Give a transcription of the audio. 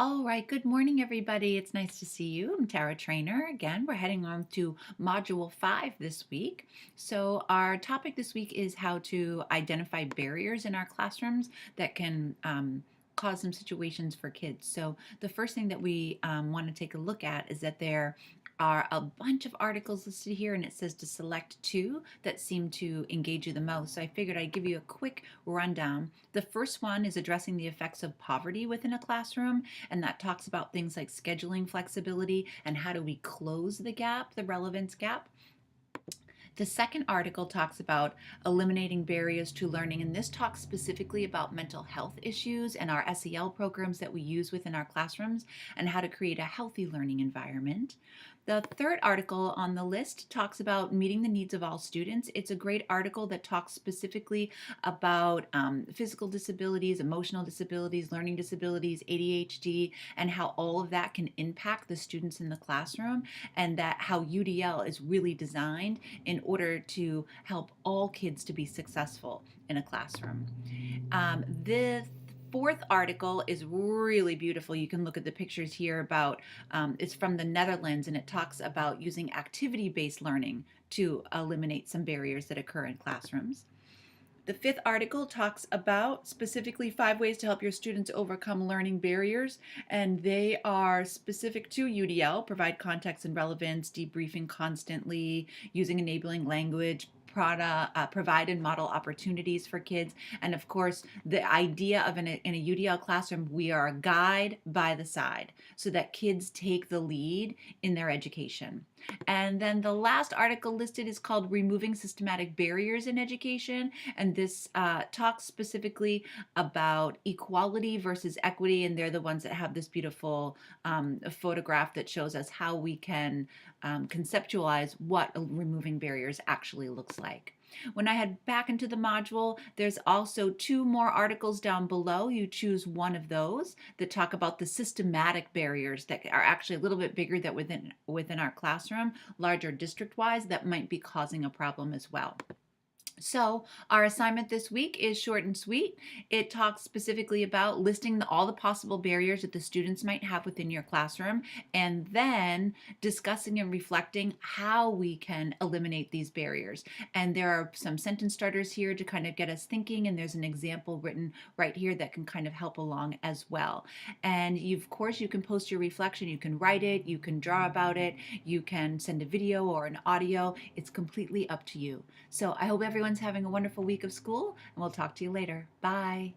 All right, good morning, everybody. It's nice to see you. I'm Tara Trainer. Again, we're heading on to Module 5 this week. So, our topic this week is how to identify barriers in our classrooms that can cause some situations for kids. So, the first thing that we want to take a look at is that there are a bunch of articles listed here, and it says to select two that seem to engage you the most. So, I figured I'd give you a quick rundown. The first one is addressing the effects of poverty within a classroom, and that talks about things like scheduling flexibility and how do we close the gap, the relevance gap. The second article talks about eliminating barriers to learning, and this talks specifically about mental health issues and our SEL programs that we use within our classrooms and how to create a healthy learning environment. The third article on the list talks about meeting the needs of all students. It's a great article that talks specifically about physical disabilities, emotional disabilities, learning disabilities, ADHD, and how all of that can impact the students in the classroom, and that how UDL is really designed in order to help all kids to be successful in a classroom. The fourth article is really beautiful. You can look at the pictures here about it's from the Netherlands, and it talks about using activity-based learning to eliminate some barriers that occur in classrooms. The fifth article talks about specifically 5 ways to help your students overcome learning barriers, and they are specific to UDL: provide context and relevance, debriefing constantly, using enabling language, provide and model opportunities for kids. And of course, the idea of in a UDL classroom, we are a guide by the side so that kids take the lead in their education. And then the last article listed is called Removing Systematic Barriers in Education. And this talks specifically about equality versus equity. And they're the ones that have this beautiful photograph that shows us how we can conceptualize what removing barriers actually looks like. When I head back into the module, there's also 2 more articles down below. You choose one of those that talk about the systematic barriers that are actually a little bit bigger that within our classroom, larger district-wise, that might be causing a problem as well. So our assignment this week is short and sweet. It talks specifically about listing all the possible barriers that the students might have within your classroom, and then discussing and reflecting how we can eliminate these barriers. And there are some sentence starters here to kind of get us thinking, and there's an example written right here that can kind of help along as well. And of course, you can post your reflection. You can write it, you can draw about it, you can send a video or an audio. It's completely up to you. So I hope everyone's having a wonderful week of school, and we'll talk to you later. Bye.